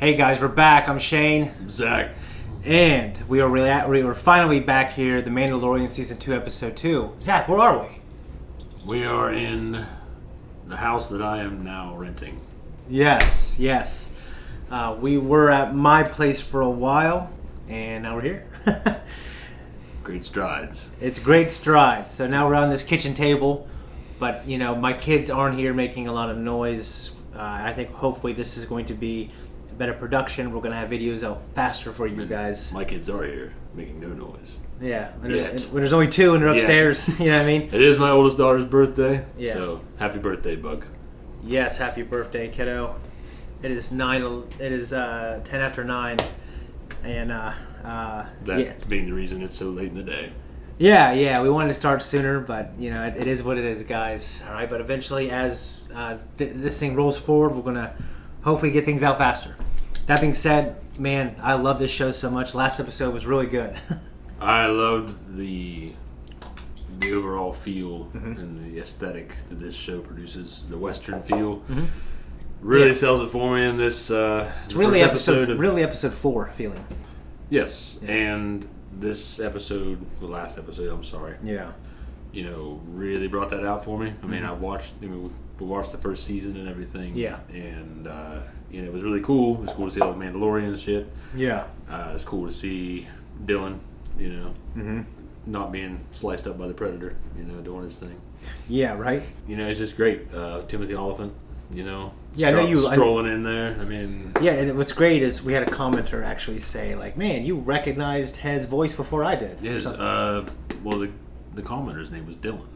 Hey guys, we're back. I'm Shane. I'm Zakk. And we are finally back here, The Mandalorian Season 2, Episode 2. Zakk, where are we? We are in the house that I am now renting. Yes. We were at my place for a while, and now we're here. Great strides. It's great strides. So now we're on this kitchen table, but, my kids aren't here making a lot of noise. I think hopefully this is going to be a better production. We're going to have videos out faster for you guys. My kids are here making no noise. Yeah, when there's only two and they're upstairs, you know what I mean? It is my oldest daughter's birthday, yeah. So happy birthday, Bug. Yes, happy birthday, kiddo. It is 10 after 9, and being the reason it's so late in the day. Yeah, we wanted to start sooner, but it is what it is, guys. All right, but eventually, as this thing rolls forward, we're gonna hopefully get things out faster. That being said, man, I love this show so much. Last episode was really good. I loved the overall feel and the aesthetic that this show produces. The Western feel really sells it for me in this. It's really episode 4 feeling. Yes, and this episode, the last episode, I'm sorry. Yeah. Really brought that out for me. I mean, we watched the first season and everything. Yeah. And it was really cool. It was cool to see all the Mandalorian and shit. Yeah. It's cool to see Dylan. Not being sliced up by the Predator. Doing his thing. Yeah. Right. It's just great. Timothy Oliphant. Yeah, I know you strolling in there. I mean, yeah, and what's great is we had a commenter actually say, like, "Man, you recognized his voice before I did." Yes. The commenter's name was Dylan.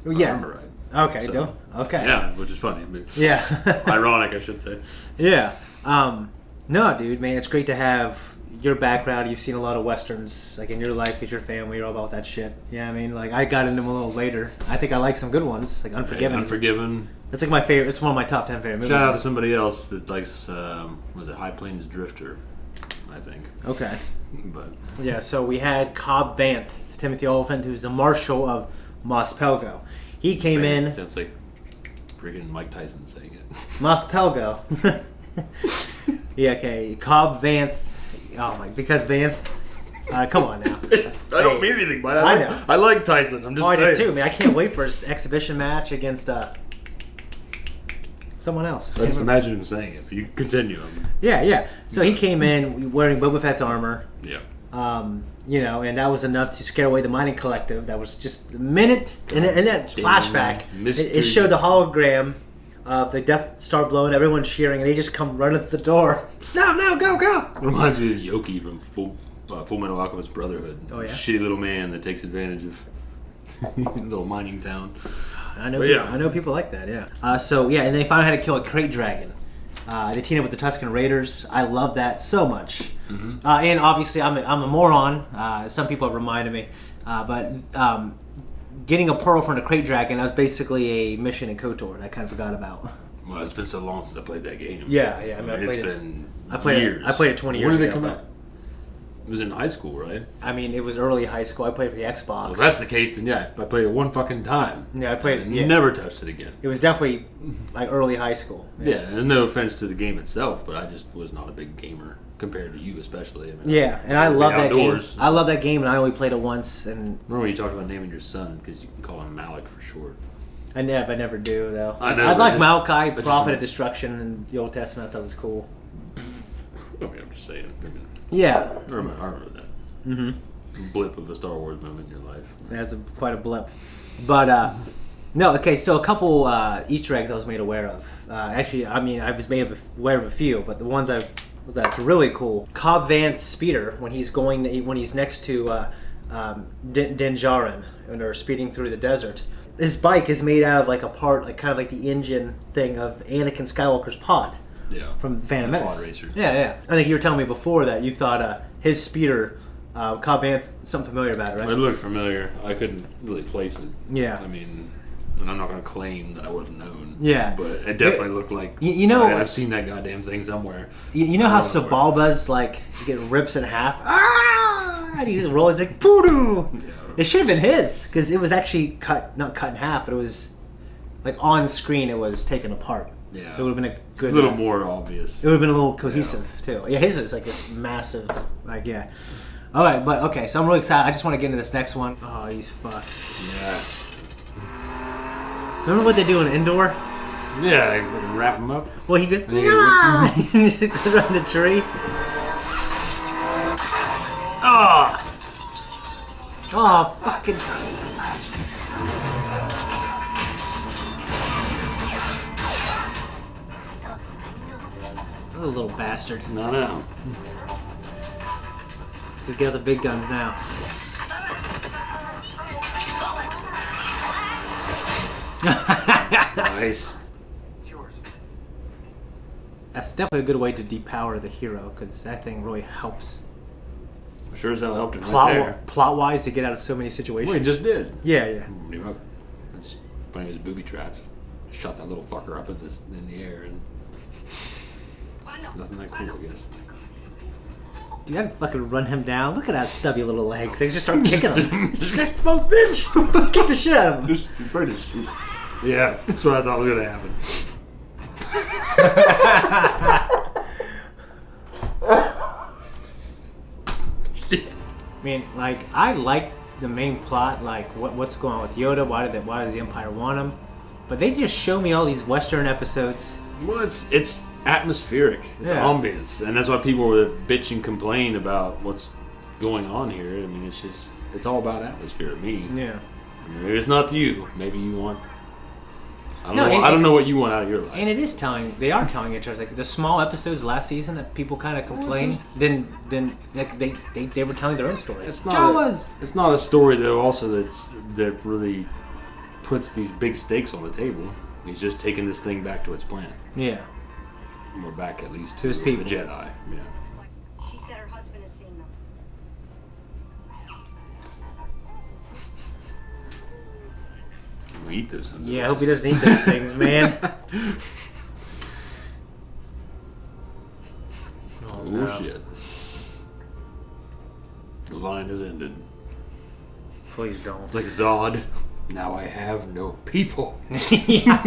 Oh, yeah. I remember right. Okay, So, Dylan. Okay. Yeah, which is funny. But Yeah. ironic, I should say. Yeah. No, dude, man, it's great to have your background. You've seen a lot of westerns, like in your life, with your family, you're all about that shit. Yeah, I mean, like I got into them a little later. I think I like some good ones, like Unforgiven. Unforgiven. That's like my favorite. It's one of my top 10 favorite movies. Shout out to somebody else that likes, was it High Plains Drifter, I think. Okay. But yeah, so we had Cobb Vanth, Timothy Oliphant, who's the marshal of Mos Pelgo. He came in. Sounds like freaking Mike Tyson saying it. Mos Pelgo. Yeah, okay. Cobb Vanth. Oh my, because Vanth. Come on now. I don't mean anything by that. I know. I like Tyson. I'm just saying. I did too, man. I can't wait for his exhibition match against someone else. I just imagine him saying it, so you continue. Yeah. So he came in wearing Boba Fett's armor. Yeah. And that was enough to scare away the mining collective. That was just a minute, and that flashback. It showed the hologram of the Death Star blowing, everyone cheering, and they just come running to the door. No, go! Reminds me of Yoki from Full Metal Alchemist Brotherhood. Oh, yeah? Shitty little man that takes advantage of little mining town. I know people like that, yeah. And they finally had to kill a crate dragon. They teamed up with the Tusken Raiders. I love that so much. And obviously, I'm a moron. Some people have reminded me. But getting a pearl from the crate dragon, that was basically a mission in KOTOR that I kind of forgot about. Well, it's been so long since I played that game. Yeah. I played years. I played it 20 years ago. When did it come out? It was in high school, right? I mean, it was early high school. I played it for the Xbox. Well, if that's the case, then yeah, I played it one fucking time. Yeah, I played it. Yeah. Never touched it again. It was definitely like early high school. Yeah, and no offense to the game itself, but I just was not a big gamer compared to you, especially. I love that game. So. I love that game, and I only played it once. And remember when you talked about naming your son because you can call him Malik for short. I never do though. I know. I like Malachi, Prophet of Destruction, in the Old Testament. I thought it was cool. I mean, I'm just saying. Yeah. I remember that. Blip of a Star Wars moment in your life. That's quite a blip. But, no, okay, so a couple Easter eggs I was made aware of. Actually, I mean, I was made aware of a few, but the ones that's really cool. Cobb Vanth's speeder, when he's next to Din Djarin, when they're speeding through the desert, his bike is made out of like a part, like kind of like the engine thing of Anakin Skywalker's pod. Yeah. From Phantom Menace. Pod racer. Yeah. I think you were telling me before that you thought his speeder, Cobb Vanth, something familiar about it, right? It looked familiar. I couldn't really place it. Yeah. I mean, and I'm not going to claim that I would have known. Yeah. But it definitely looked like, I've seen that goddamn thing somewhere. You know how Sabalba's, like, get rips in half? And he just rolls like, poodoo! Yeah. It should have been his, because it was actually not cut in half, but it was, like, on screen it was taken apart. Yeah. It would have been a good. A little more obvious. It would have been a little cohesive too. Yeah, his is like this massive, like yeah. All right, but okay, so I'm really excited. I just want to get into this next one. Oh, these fucks. Yeah. Remember what they do in Indoor? Yeah, they wrap them up. Well, he goes, nah! He just goes around the tree. Oh! Oh, fucking... Oh, little bastard. No. We get the big guns now. Nice. That's definitely a good way to depower the hero, because that thing really helps. Sure as hell helped him right there. Plot-wise, to get out of so many situations. Well, he just did. Yeah. Just playing his booby traps. Shot that little fucker up in the air, and nothing that cool, I guess. Dude, I'd fucking run him down. Look at that stubby little legs. They just start kicking him. Fuck, bitch! Kick the shit out of him. Just afraid to shoot. Yeah, that's what I thought was gonna happen. I mean, like, I like the main plot, like what's going on with Yoda. Why does the Empire want him? But they just show me all these Western episodes. Well, it's atmospheric. It's ambience, and that's why people were bitch and complain about what's going on here. I mean, it's all about atmosphere to me. Yeah. I mean, maybe it's not to you. Maybe you want. I don't know what you want out of your life. And it is they are telling each other, like the small episodes last season that people kind of complained, didn't like they were telling their own stories. It's not a story though. Also, that really puts these big stakes on the table. He's just taking this thing back to its planet. Yeah. We're back at least to his people. The Jedi. Yeah. She said her husband has seen them. We eat those. Yeah, I hope he doesn't eat those things, man. Oh no. Shit. The line has ended. Please don't. It's like Zod. Now I have no people. Yeah.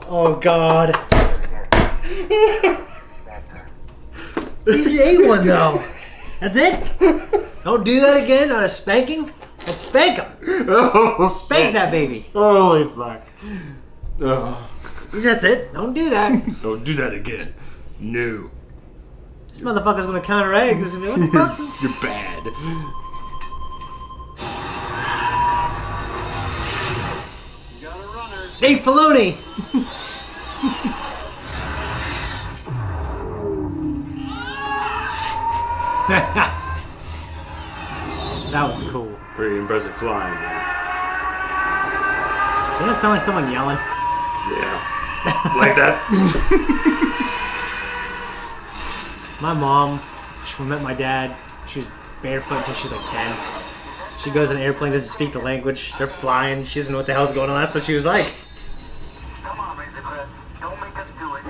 Oh God. You just ate one though. That's it? Don't do that again on a spanking? Let's spank him. Oh, spank that baby. Holy fuck. Oh. That's it. Don't do that. Don't do that again. No. This motherfucker's gonna counter eggs. What the fuck? You're bad. You got a runner. Dave Filoni. That was cool. Pretty impressive flying. Doesn't that sound like someone yelling? Yeah. Like that? My mom, she met my dad. She was barefoot until she was like 10. She goes in an airplane, doesn't speak the language. They're flying. She doesn't know what the hell's going on. That's what she was like. Come on, Razorcrest. Don't make us do it.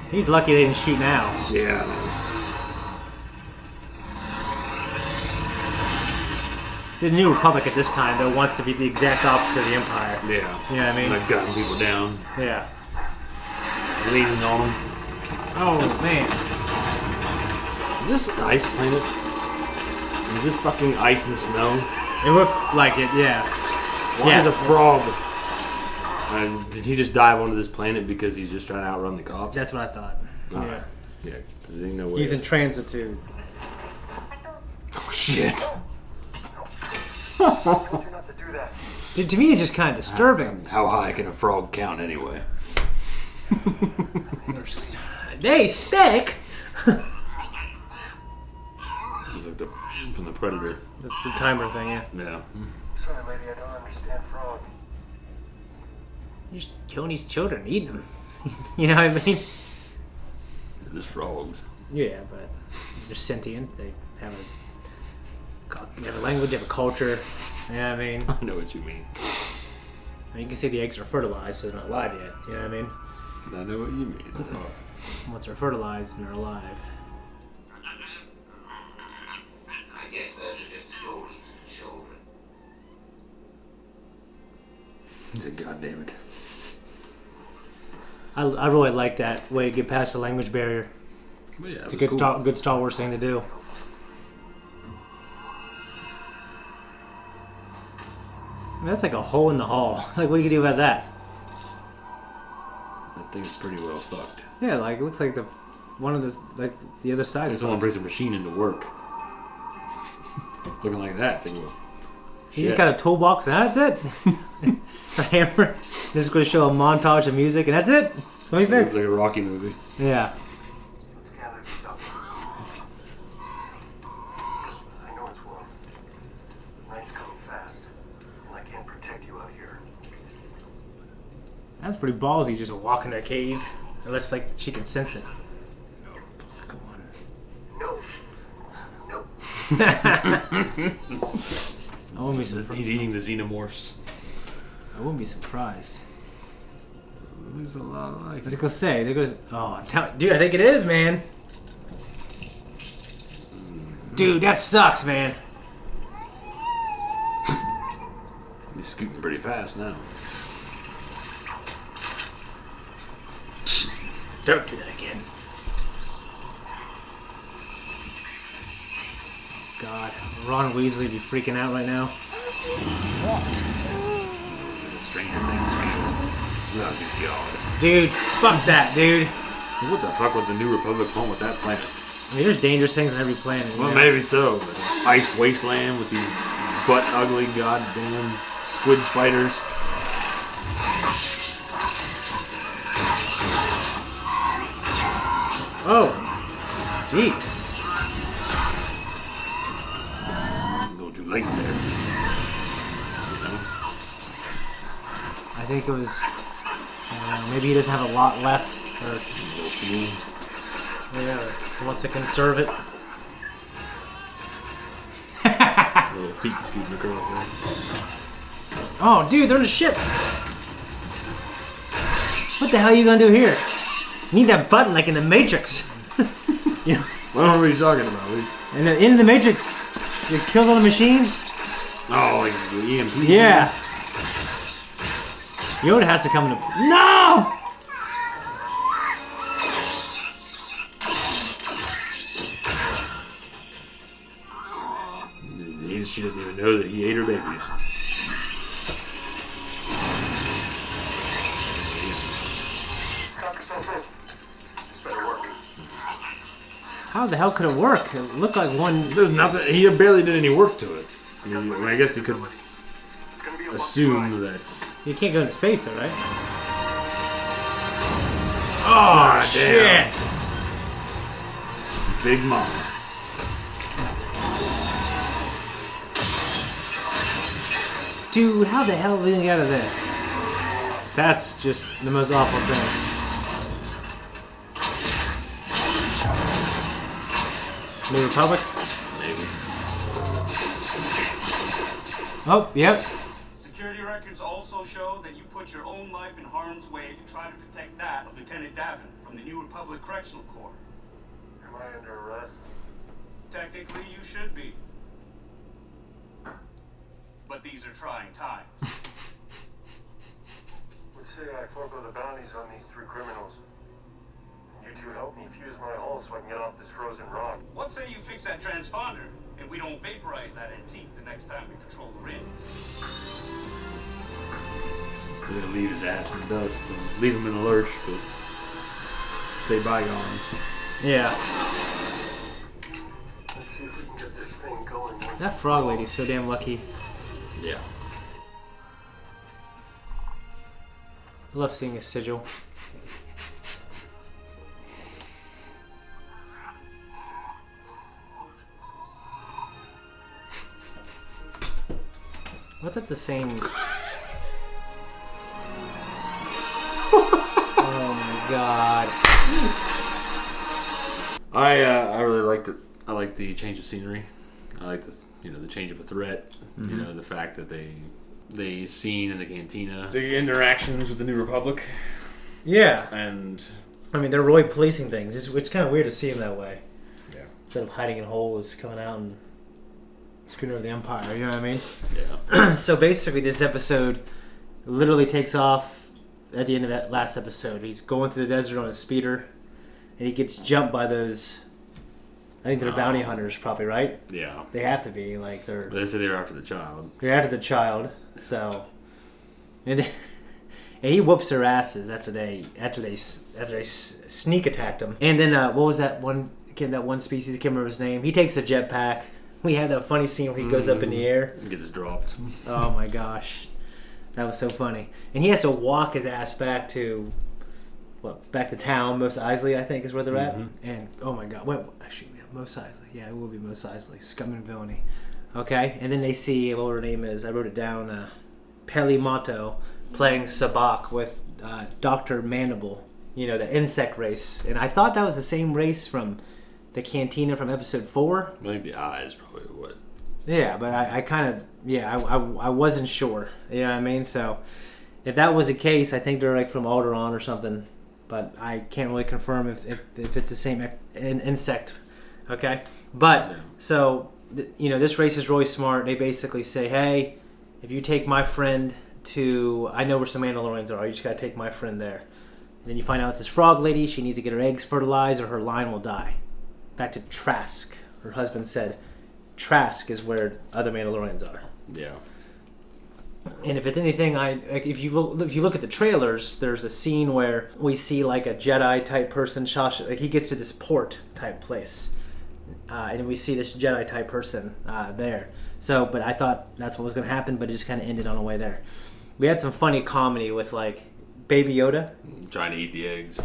He's lucky they didn't shoot now. Yeah, man. The New Republic at this time, though, wants to be the exact opposite of the Empire. Yeah. You know what I mean? Like gunning people down. Yeah. Leaning on them. Oh, man. Is this an ice planet? Is this fucking ice and snow? It looked like it, yeah. Why is a frog... did he just dive onto this planet because he's just trying to outrun the cops? That's what I thought. Yeah. Yeah, because there's no way. He's in transitude. Oh, shit. I told you not to do that. Dude, to me, it's just kind of disturbing. How high can a frog count anyway? Hey, Speck! He's like from the Predator. That's the timer thing, yeah. Yeah. Sorry, lady, I don't understand frog. You're just killing these children, eating them. You know what I mean? They're just frogs. Yeah, but they're sentient. They have a language, they have a culture. You know what I mean? I know what you mean. You can say the eggs are fertilized, so they're not alive yet. You know what I mean? I know what you mean. Once they're fertilized and they're alive. I guess those are just stories for children. He said, God damn it. I really like that way to get past the language barrier. But yeah, It's a good Star Wars thing to do. I mean, that's like a hole in the hall. Like, what do you do about that? That thing's pretty well fucked. Yeah, like it looks like the other side. If someone brings a machine into work, looking like that, think, well, He's just got a toolbox and that's it. A hammer. This is going to show a montage of music and that's it. What do you think? Looks like a Rocky movie. Yeah. Let's gather this up. I know it's warm. Night's coming fast, and I can't protect you out here. That's pretty ballsy, just walk in a cave. Unless, like, she can sense it. Come on. No. No. I wouldn't be surprised. He's eating the xenomorphs. I wouldn't be surprised. There's a lot like I was gonna say, they're gonna. Oh, dude, I think it is, man. Dude, that sucks, man. He's scooting pretty fast now. Don't do that again. God, Ron Weasley be freaking out right now. What? The Stranger Things feel. Oh, good God. Dude, fuck that, dude. What the fuck would the New Republic want with that planet? I mean, there's dangerous things on every planet. You Well, know? maybe so. But ice wasteland with these butt ugly goddamn squid spiders. Oh, jeez. A little too late there. You know? I think it was. Maybe he doesn't have a lot left, or A little fuel. yeah, he wants to conserve it. Little feet scooting across there. Oh, dude, they're in the ship. What the hell are you gonna do here? You need that button like in the Matrix. You know, What are you talking about? and in the Matrix, it kills all the machines. Oh, like the EMP? Yeah. Yoda has to come into. No! She doesn't even know that he ate her babies. Dr. Simpson, this better work. How the hell could it work? It looked like one. There's nothing. He barely did any work to it. I guess he could It's gonna be a assume that. You can't go into space, though, right? Oh, Shit! Big Mama. Dude, how the hell are we gonna get out of this? That's just the most awful thing. New Republic? Maybe. Oh, yep. Security records also show that you put your own life in harm's way to try to protect that of Lieutenant Davin from the New Republic Correctional Corps. Am I under arrest? Technically, you should be. But these are trying times. Let's say I forego the bounties on these three criminals. You two help me fuse my hull so I can get off this frozen rock. What say you fix that transponder, and we don't vaporize that antique the next time we patrol the rim? We're gonna leave his ass in the dust and leave him in the lurch, but say bygones. Yeah. Let's see if we can get this thing going. That frog lady's so damn lucky. Yeah. I love seeing a sigil. What, that's the same. Oh my god. I really liked it. I like the change of scenery. I like the change of a threat. Mm-hmm. The fact that they seen in the cantina the interactions with the New Republic, Yeah. and I mean, they're really policing things. It's kind of weird to see them that way. yeah, Instead of hiding in holes, coming out and screwing over the Empire. You know what I mean? yeah, So basically, this episode literally takes off at the end of that last episode. He's going through the desert on a speeder, and he gets jumped by those. I think they're bounty hunters, probably, right? Yeah. They have to be like they're. They said they were after the child. They're after the child, so. And he whoops their asses after they sneak attacked him. And then what was that one? Again, that one species. I can't remember his name. He takes a jetpack. We had that funny scene where he goes up in the air. And gets dropped. Oh my gosh, that was so funny. And he has to walk his ass back to town. Mos Eisley, I think, is where they're at. And oh my god, actually, Mos Eisley. Yeah, it will be Mos Eisley. Scum and villainy. Okay, and then they see what her name is. I wrote it down. Peli Motto playing Sabak with Dr. Mandible, the insect race. And I thought that was the same race from the Cantina from episode 4. I think the eyes probably what. Yeah, but I kind of, I wasn't sure. You know what I mean? So if that was the case, I think they're like from Alderaan or something. But I can't really confirm if it's the same insect. Okay? But, so, this race is really smart. They basically say, hey, if you take my friend to, I know where some Mandalorians are, you just gotta take my friend there. And then you find out it's this frog lady, she needs to get her eggs fertilized or her line will die. Back to Trask. Her husband said Trask is where other Mandalorians are. Yeah. And if it's anything, if you look at the trailers, there's a scene where we see like a Jedi type person, he gets to this port type place. And we see this Jedi type person there. So, but I thought that's what was going to happen, but it just kind of ended on the way there. We had some funny comedy with like Baby Yoda trying to eat the eggs,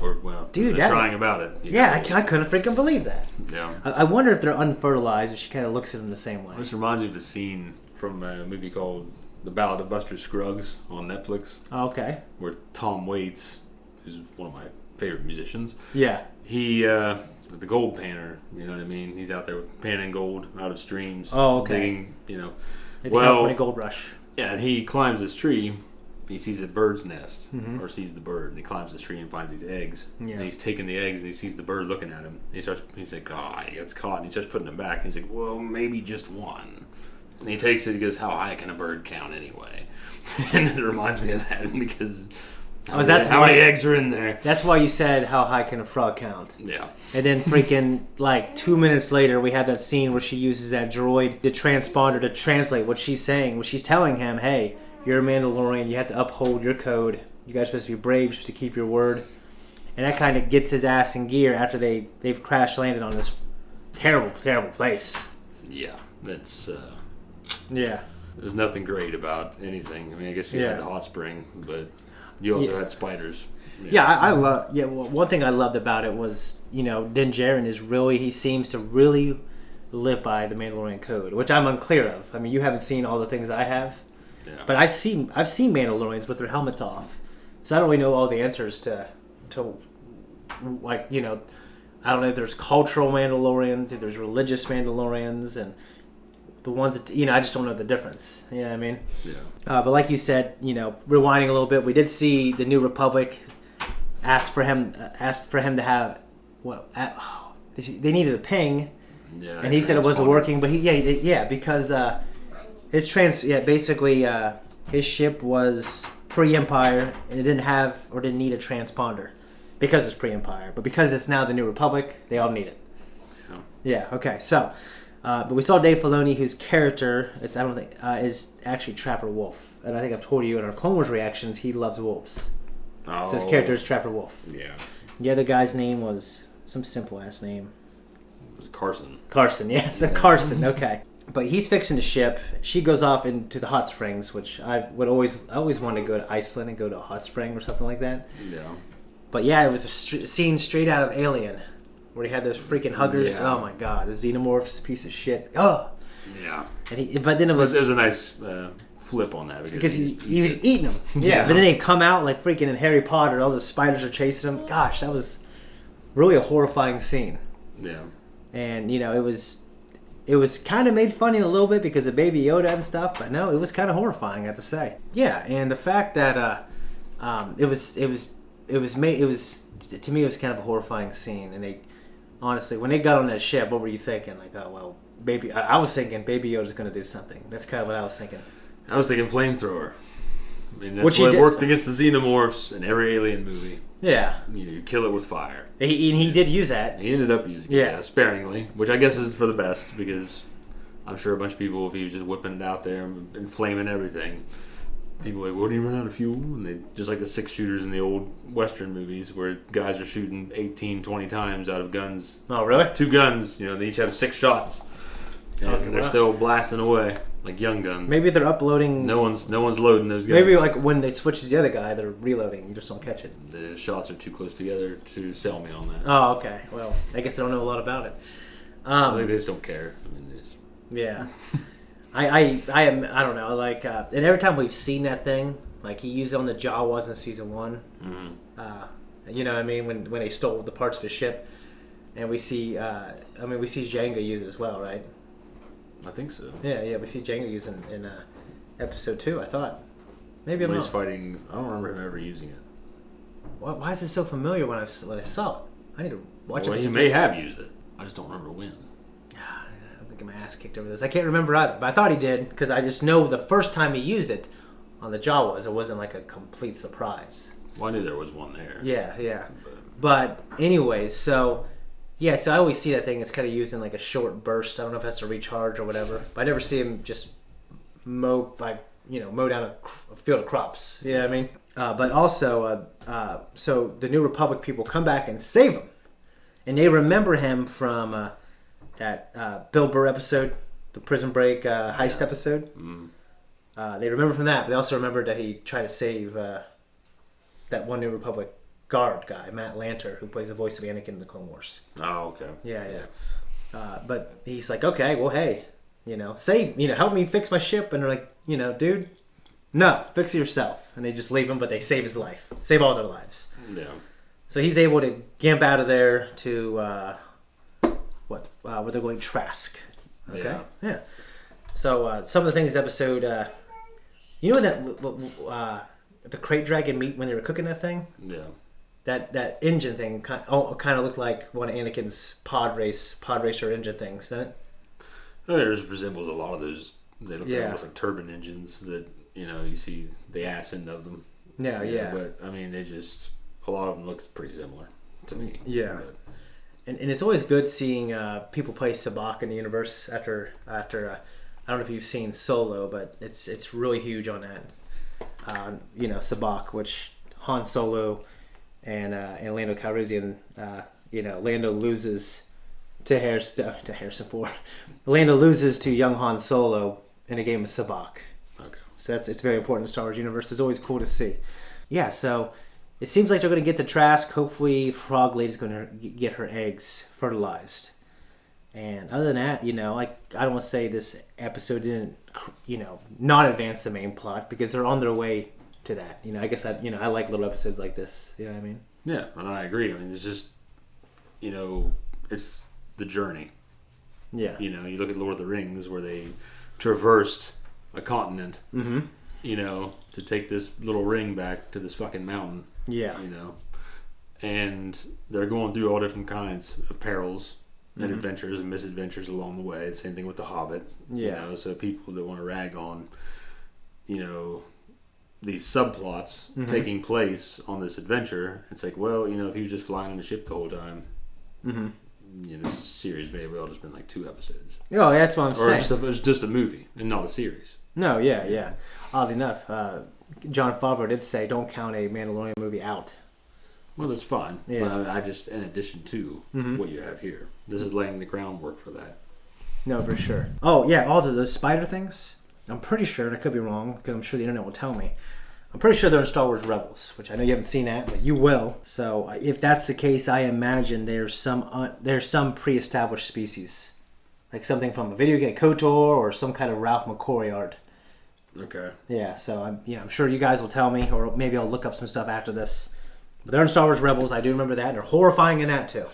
dude, trying about it. I couldn't freaking believe that. Yeah. I wonder if they're unfertilized, or she kind of looks at them the same way. This reminds me of a scene from a movie called The Ballad of Buster Scruggs on Netflix. Oh, okay. Where Tom Waits, who's one of my favorite musicians, yeah, he the gold panner, you know what I mean? He's out there panning gold out of streams. Oh, okay. Digging, the California Gold Rush. Yeah, and he climbs this tree. He sees a bird's nest, or sees the bird, and he climbs this tree and finds these eggs. Yeah. And he's taking the eggs, and he sees the bird looking at him. He's like, he gets caught, and he starts putting them back. And he's like, well, maybe just one. And he takes it, he goes, how high can a bird count anyway? And it reminds me of that, because how many eggs are in there? That's why you said, how high can a frog count? Yeah. And then freaking, like, 2 minutes later, we have that scene where she uses that droid, the transponder, to translate what she's saying. What she's telling him, hey, you're a Mandalorian, you have to uphold your code. You guys are supposed to be brave, you're supposed to keep your word. And that kind of gets his ass in gear after they've crash landed on this terrible, terrible place. Yeah, that's... yeah. There's nothing great about anything. I mean, I guess you had the hot spring, but you also had spiders. Yeah, I love... Yeah, well, one thing I loved about it was, Din Djarin he seems to really live by the Mandalorian code, which I'm unclear of. I mean, you haven't seen all the things I have. Yeah. But I've seen Mandalorians with their helmets off, so I don't really know all the answers to like I don't know if there's cultural Mandalorians, if there's religious Mandalorians, and the ones that I just don't know the difference. You know what I mean? Yeah. But like you said, rewinding a little bit, we did see the New Republic asked for him to have they needed a ping, and he said it wasn't working, but because. His ship was pre-Empire and it didn't need a transponder because it's pre-Empire. But because it's now the New Republic, they all need it. Yeah. Okay. So, but we saw Dave Filoni, whose character is actually Trapper Wolf, and I think I've told you in our Clone Wars reactions he loves wolves. Oh. So his character is Trapper Wolf. Yeah. The other guy's name was some simple ass name. It was Carson. Carson. Yes, Carson. Okay. But he's fixing the ship. She goes off into the hot springs, which I always wanted to go to Iceland and go to a hot spring or something like that. Yeah. But yeah, it was a scene straight out of Alien, where he had those freaking huggers. Yeah. Oh my god, the xenomorphs, piece of shit. Oh. Yeah. But then it was a nice flip on that because he was eating them. Yeah. But then they come out like freaking in Harry Potter. All the spiders are chasing him. Gosh, that was really a horrifying scene. Yeah. And it was kind of made funny a little bit because of Baby Yoda and stuff, but no, it was kind of horrifying, I have to say. Yeah, and the fact that it was to me it was kind of a horrifying scene. And they honestly, when they got on that ship, what were you thinking? Like, oh well, I was thinking Baby Yoda's going to do something. That's kind of what I was thinking. I was thinking flamethrower. mean, that's Which he what did- works against the xenomorphs in every Alien movie. Yeah. You kill it with fire. He did use that. He ended up using it sparingly, which I guess is for the best because I'm sure a bunch of people, if he was just whipping it out there and flaming everything, people were like, "What do you run out of fuel?" And they just like the 6-shooters in the old Western movies where guys are shooting 18, 20 times out of guns. Oh, really? 2 guns, they each have 6 shots, and they're still blasting away like young guns. Maybe they're uploading. No one's loading those guns. Maybe like when they switch to the other guy, they're reloading. You just don't catch it. The shots are too close together to sell me on that. Oh, okay. Well, I guess they don't know a lot about it. I think they just don't care. I mean, they just... Yeah. I don't know. Like, and every time we've seen that thing, like he used it on the Jawas in season 1. Mm-hmm. You know what I mean? When they stole the parts of his ship, and we see, we see Jango use it as well, right? I think so. Yeah. We see Jango use it in episode 2. I thought. Maybe I'm when not. he's fighting, I don't remember him ever using it. Why is it so familiar when I saw it? I need to watch it. He may have used it. I just don't remember when. I'm getting my ass kicked over this. I can't remember either, but I thought he did because I just know the first time he used it on the Jawas, it wasn't like a complete surprise. Well, I knew there was one there. Yeah. But anyways, so I always see that thing. It's kind of used in like a short burst. I don't know if that's to recharge or whatever. But I never see him just mow down a field of crops. You know what I mean? But also, so the New Republic people come back and save him, and they remember him from that Bill Burr episode, the Prison Break heist episode. Mm. They remember from that, but they also remember that he tried to save that one New Republic guard guy, Matt Lanter, who plays the voice of Anakin in the Clone Wars. Oh, okay. Yeah. But he's like, okay, well, hey, help me fix my ship. And they're like, dude, no, fix it yourself. And they just leave him, but they save his life, save all their lives. Yeah. So he's able to gimp out of there to what they're going Trask. Okay. Yeah. So some of the things in this episode, that the crate dragon meat when they were cooking that thing. Yeah. That engine thing kind of looked like one of Anakin's pod racer engine things, doesn't it? It resembles a lot of those. They look almost like turbine engines that you see the ass end of them. Yeah. But I mean, a lot of them looks pretty similar to me. Yeah. But, and it's always good seeing people play Sabacc in the universe after I don't know if you've seen Solo, but it's really huge on that. Sabacc, which Han Solo and Lando Calrissian, Lando loses to Harrison Ford. Lando loses to young Han Solo in a game of Sabacc. Okay. So it's very important in the Star Wars universe. It's always cool to see. Yeah, so it seems like they're going to get the Trask. Hopefully Frog Lady's going to get her eggs fertilized. And other than that, I don't want to say this episode didn't, not advance the main plot because they're on their way to that. I guess I like little episodes like this. You know what I mean? Yeah, and I agree. I mean, it's just, it's the journey. Yeah. You look at Lord of the Rings where they traversed a continent, to take this little ring back to this fucking mountain. Yeah. And they're going through all different kinds of perils and adventures and misadventures along the way. Same thing with The Hobbit. Yeah. So people that want to rag on, these subplots taking place on this adventure, it's like, well, if he was just flying on the ship the whole time, this series may have well just been like 2 episodes. Oh, that's what I'm saying. Or it's just a movie and not a series. No, yeah. Oddly enough, Jon Favreau did say don't count a Mandalorian movie out. Well, that's fine. Yeah. But I just, in addition to what you have here, this is laying the groundwork for that. No, for sure. Oh, yeah, also those spider things, I'm pretty sure, and I could be wrong, because I'm sure the internet will tell me, I'm pretty sure they're in Star Wars Rebels, which I know you haven't seen that, but you will. So if that's the case, I imagine there's some pre-established species. Like something from a video game, KOTOR, or some kind of Ralph McQuarrie art. Okay. Yeah, so I'm sure you guys will tell me, or maybe I'll look up some stuff after this. But they're in Star Wars Rebels, I do remember that, and they're horrifying in that too.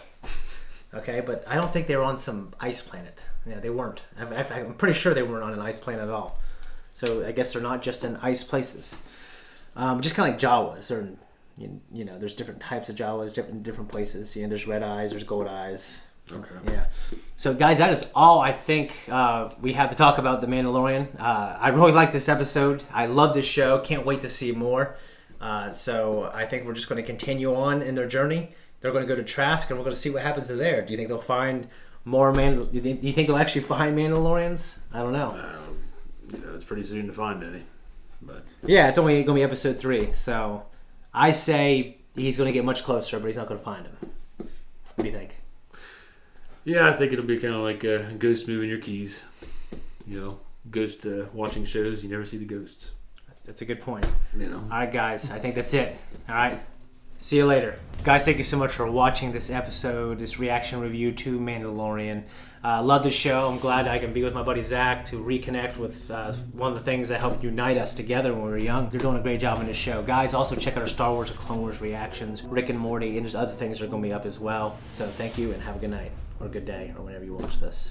Okay, but I don't think they were on some ice planet. Yeah, they weren't. I'm pretty sure they weren't on an ice planet at all. So I guess they're not just in ice places. Just kind of like Jawas. They're, there's different types of Jawas, different places. There's red eyes, there's gold eyes. Okay. Yeah. So, guys, that is all I think we have to talk about The Mandalorian. I really like this episode. I love this show. Can't wait to see more. So I think we're just going to continue on in their journey. They're going to go to Trask, and we're going to see what happens to there. Do you think they'll find more do you think they'll actually find Mandalorians? I don't know. It's pretty soon to find any. But yeah, it's only going to be episode 3. So I say he's going to get much closer, but he's not going to find him. What do you think? Yeah, I think it'll be kind of like a ghost moving your keys. Ghost watching shows, you never see the ghosts. That's a good point. All right, guys, I think that's it. All right, see you later. Guys, thank you so much for watching this episode, this reaction review to Mandalorian. Love the show. I'm glad I can be with my buddy Zakk to reconnect with one of the things that helped unite us together when we were young. They're doing a great job on this show. Guys, also check out our Star Wars and Clone Wars reactions, Rick and Morty, and there's other things that are going to be up as well. So thank you and have a good night or a good day or whenever you watch this.